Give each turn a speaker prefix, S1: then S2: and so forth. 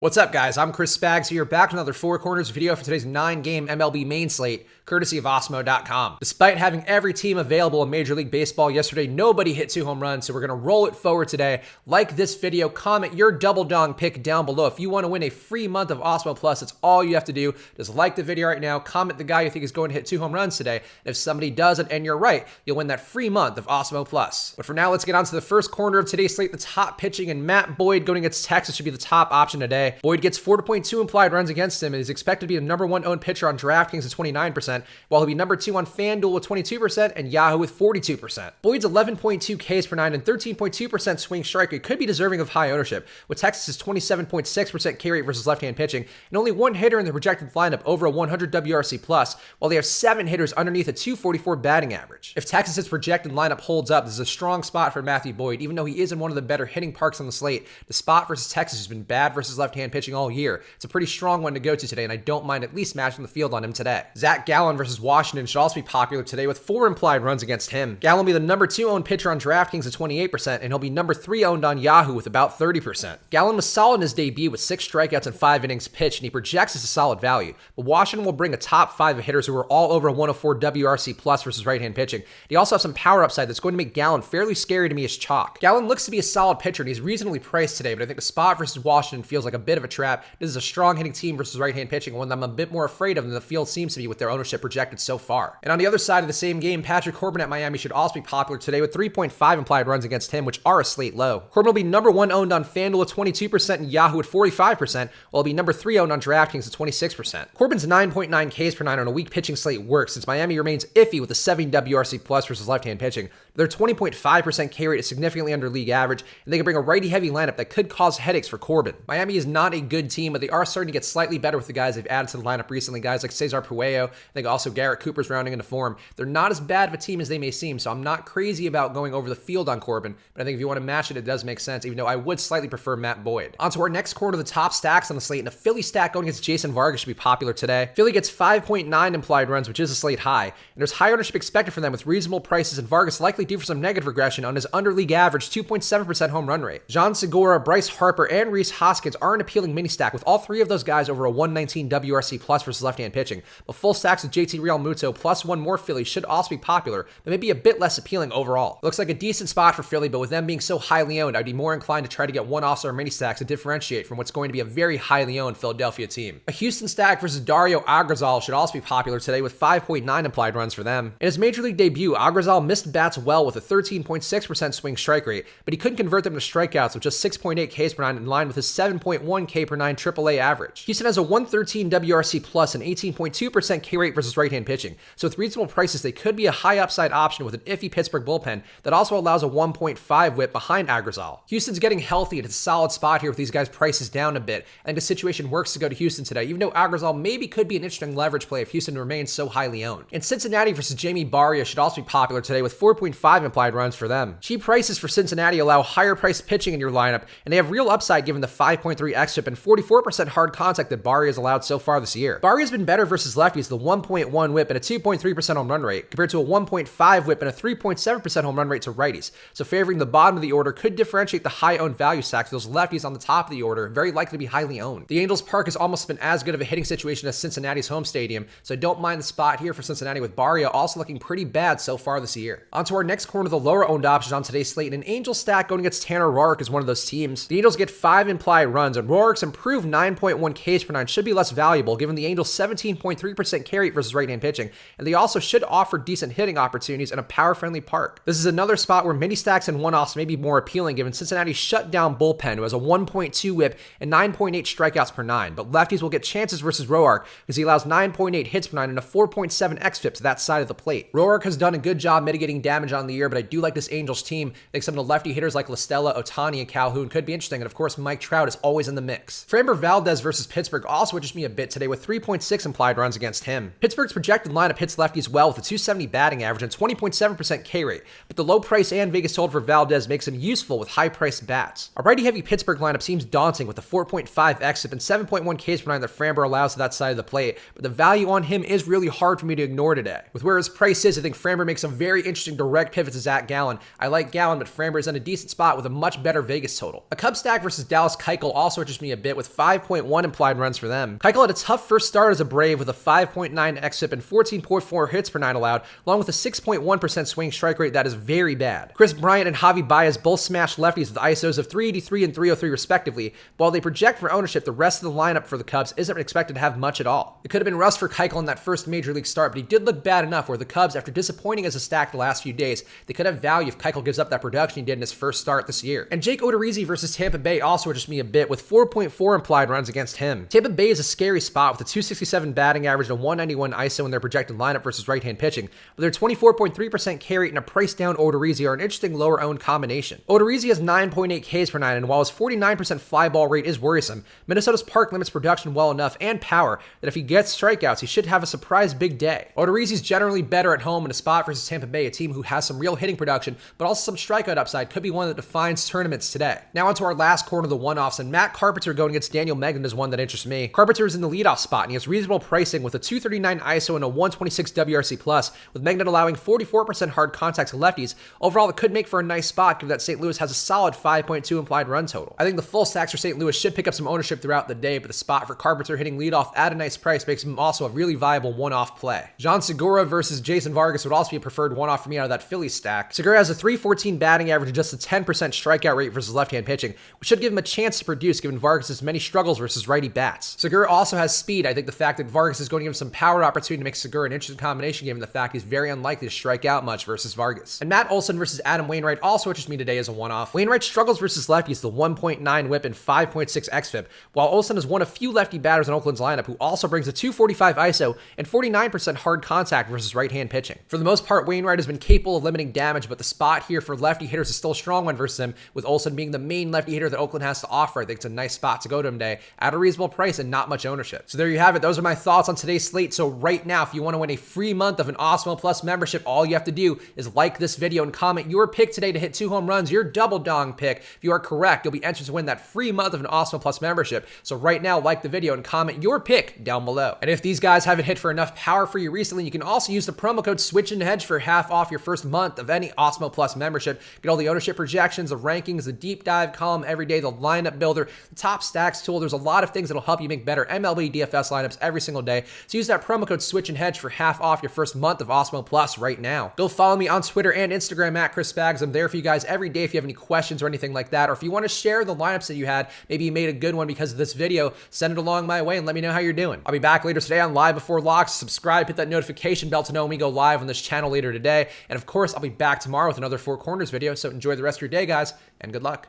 S1: What's up, guys? I'm Chris Spags here, back with another Four Corners video for today's 9-game MLB main slate, courtesy of Osmo.com. Despite having every team available in Major League Baseball yesterday, nobody hit 2 home runs, so we're going to roll it forward today. Like this video, comment your double dong pick down below. If you want to win a free month of Osmo Plus, that's all you have to do. Just like the video right now, comment the guy you think is going to hit 2 home runs today, and if somebody does it and you're right, you'll win that free month of Osmo Plus. But for now, let's get on to the first corner of today's slate, the top pitching, and Matt Boyd going against Texas should be the top option today. Boyd gets 4.2 implied runs against him and is expected to be the number 1 owned pitcher on DraftKings at 29%, while he'll be number 2 on FanDuel with 22% and Yahoo with 42%. Boyd's 11.2 Ks per 9 and 13.2% swing strike rate could be deserving of high ownership, with Texas's 27.6% K rate versus left-hand pitching, and only 1 hitter in the projected lineup over a 100 WRC+, while they have 7 hitters underneath a 244 batting average. If Texas's projected lineup holds up, this is a strong spot for Matthew Boyd, even though he is in one of the better hitting parks on the slate. The spot versus Texas has been bad versus left-hand pitching all year. It's a pretty strong one to go to today, and I don't mind at least matching the field on him today. Zach Gallen versus Washington should also be popular today with 4 implied runs against him. Gallen will be the number 2 owned pitcher on DraftKings at 28%, and he'll be number 3 owned on Yahoo with about 30%. Gallen was solid in his debut with 6 strikeouts and 5 innings pitched, and he projects as a solid value. But Washington will bring a top 5 of hitters who are all over a 104 WRC+ versus right-hand pitching. He also has some power upside that's going to make Gallen fairly scary to me as chalk. Gallen looks to be a solid pitcher, and he's reasonably priced today, but I think the spot versus Washington feels like a bit of a trap. This is a strong hitting team versus right-hand pitching, one that I'm a bit more afraid of than the field seems to be with their ownership projected so far. And on the other side of the same game, Patrick Corbin at Miami should also be popular today with 3.5 implied runs against him, which are a slate low. Corbin will be number 1 owned on FanDuel at 22% and Yahoo at 45%, while he'll be number 3 owned on DraftKings at 26%. Corbin's 9.9 Ks per 9 on a weak pitching slate works, since Miami remains iffy with a 70 WRC+ versus left-hand pitching. Their 20.5% K rate is significantly under league average, and they can bring a righty-heavy lineup that could cause headaches for Corbin. Miami is not a good team, but they are starting to get slightly better with the guys they've added to the lineup recently, guys like Cesar Puello. I think also Garrett Cooper's rounding into form. They're not as bad of a team as they may seem, so I'm not crazy about going over the field on Corbin, but I think if you want to match it, it does make sense, even though I would slightly prefer Matt Boyd. On to our next corner, the top stacks on the slate, and a Philly stack going against Jason Vargas should be popular today. Philly gets 5.9 implied runs, which is a slate high, and there's high ownership expected from them with reasonable prices, and Vargas likely due for some negative regression on his under-league average 2.7% home run rate. John Segura, Bryce Harper, and Rhys Hoskins are an appealing mini stack, with all 3 of those guys over a 119 WRC+ versus left-hand pitching, but full stacks with JT Realmuto plus 1 more Philly should also be popular, but maybe a bit less appealing overall. It looks like a decent spot for Philly, but with them being so highly owned, I'd be more inclined to try to get one-offs or mini stacks to differentiate from what's going to be a very highly owned Philadelphia team. A Houston stack versus Dario Agrazal should also be popular today with 5.9 implied runs for them. In his major league debut, Agrazal missed bats well with a 13.6% swing strike rate, but he couldn't convert them to strikeouts with just 6.8 Ks per 9 in line with his 7.1 K per 9 AAA average. Houston has a 113 WRC+ and 18.2% K rate versus right-hand pitching, so with reasonable prices, they could be a high upside option with an iffy Pittsburgh bullpen that also allows a 1.5 whip behind Agrazal. Houston's getting healthy, and it's a solid spot here with these guys' prices down a bit. I think the situation works to go to Houston today, even though Agrazal maybe could be an interesting leverage play if Houston remains so highly owned. And Cincinnati versus Jamie Barria should also be popular today with 4.5 implied runs for them. Cheap prices for Cincinnati allow higher priced pitching in your lineup, and they have real upside given the 5.3 xFIP and 44% hard contact that Barria has allowed so far this year. Barria's been better versus lefties, the 1.1 whip and a 2.3% home run rate, compared to a 1.5 whip and a 3.7% home run rate to righties. So favoring the bottom of the order could differentiate the high owned value stacks. Those lefties on the top of the order very likely to be highly owned. The Angels Park has almost been as good of a hitting situation as Cincinnati's home stadium, so I don't mind the spot here for Cincinnati, with Barria also looking pretty bad so far this year. On to our next corner, the lower owned options on today's slate, and an Angel stack going against Tanner Roark is one of those teams. The Angels get 5 implied runs, and Roark's improved 9.1 Ks per 9 should be less valuable given the Angels' 17.3% K rate versus right-hand pitching, and they also should offer decent hitting opportunities in a power-friendly park. This is another spot where mini stacks and one-offs may be more appealing given Cincinnati's shut-down bullpen, who has a 1.2 whip and 9.8 strikeouts per 9, but lefties will get chances versus Roark because he allows 9.8 hits per 9 and a 4.7 xFIP to that side of the plate. Roark has done a good job mitigating damage on the year, but I do like this Angels team. I think some of the lefty hitters like La Stella, Ohtani, and Calhoun could be interesting, and of course Mike Trout is always in the mix. Framber Valdez versus Pittsburgh also interests me a bit today with 3.6 implied runs against him. Pittsburgh's projected lineup hits lefties well with a 270 batting average and 20.7% K rate, but the low price and Vegas hold for Valdez makes him useful with high-priced bats. A righty-heavy Pittsburgh lineup seems daunting with the 4.5 xFIP and 7.1 Ks per 9 that Framber allows to that side of the plate, but the value on him is really hard for me to ignore today. With where his price is, I think Framber makes some very interesting direct direct pivot to Zach Gallen. I like Gallen, but Framber is in a decent spot with a much better Vegas total. A Cubs stack versus Dallas Keuchel also interests me a bit with 5.1 implied runs for them. Keuchel had a tough first start as a Brave with a 5.9 xFIP and 14.4 hits per 9 allowed, along with a 6.1% swing strike rate that is very bad. Chris Bryant and Javi Baez both smashed lefties with ISOs of 383 and 303 respectively. While they project for ownership, the rest of the lineup for the Cubs isn't expected to have much at all. It could have been rust for Keuchel in that first major league start, but he did look bad enough where the Cubs, after disappointing as a stack the last few days, they could have value if Keuchel gives up that production he did in his first start this year. And Jake Odorizzi versus Tampa Bay also interests me a bit with 4.4 implied runs against him. Tampa Bay is a scary spot with a 267 batting average and a 191 ISO in their projected lineup versus right-hand pitching, but their 24.3% K rate and a price down Odorizzi are an interesting lower owned combination. Odorizzi has 9.8 Ks per 9, and while his 49% fly ball rate is worrisome, Minnesota's park limits production well enough and power that if he gets strikeouts, he should have a surprise big day. Odorizzi's generally better at home in a spot versus Tampa Bay, a team who has some real hitting production, but also some strikeout upside, could be one that defines tournaments today. Now onto our last corner of the one-offs, and Matt Carpenter going against Daniel Megnan is one that interests me. Carpenter is in the leadoff spot, and he has reasonable pricing with a 239 ISO and a 126 WRC+, with Megnan allowing 44% hard contact to lefties. Overall, it could make for a nice spot given that St. Louis has a solid 5.2 implied run total. I think the full stacks for St. Louis should pick up some ownership throughout the day, but the spot for Carpenter hitting leadoff at a nice price makes him also a really viable one-off play. John Segura versus Jason Vargas would also be a preferred one-off for me out of that Phillies stack. Segura has a 314 batting average and just a 10% strikeout rate versus left-hand pitching, which should give him a chance to produce given Vargas' many struggles versus righty bats. Segura also has speed. I think the fact that Vargas is going to give him some power opportunity to make Segura an interesting combination given the fact he's very unlikely to strike out much versus Vargas. And Matt Olson versus Adam Wainwright also interests me today as a one-off. Wainwright struggles versus lefties, the 1.9 whip and 5.6 xFIP, while Olson is one of few lefty batters in Oakland's lineup who also brings a 245 ISO and 49% hard contact versus right-hand pitching. For the most part, Wainwright has been capable of limiting damage, but the spot here for lefty hitters is still a strong one versus him, with Olson being the main lefty hitter that Oakland has to offer. I think it's a nice spot to go to him today at a reasonable price and not much ownership. So there you have it. Those are my thoughts on today's slate. So right now, if you want to win a free month of an Awesemo Plus membership, all you have to do is like this video and comment your pick today to hit 2 home runs, your double dong pick. If you are correct, you'll be entered to win that free month of an Awesemo Plus membership. So right now, like the video and comment your pick down below. And if these guys haven't hit for enough power for you recently, you can also use the promo code SWITCHANDHEDGE for half off your first month of any Awesemo Plus membership. Get all the ownership projections, the rankings, the deep dive column every day, the lineup builder, the top stacks tool. There's a lot of things that'll help you make better MLB DFS lineups every single day. So use that promo code SWITCHANDHEDGE for half off your first month of Awesemo Plus right now. Go follow me on Twitter and Instagram at Chris Spags. I'm there for you guys every day if you have any questions or anything like that, or if you want to share the lineups that you had, maybe you made a good one because of this video, send it along my way and let me know how you're doing. I'll be back later today on Live Before Locks. Subscribe, hit that notification bell to know when we go live on this channel later today. And of course, I'll be back tomorrow with another Four Corners video. So enjoy the rest of your day, guys, and good luck.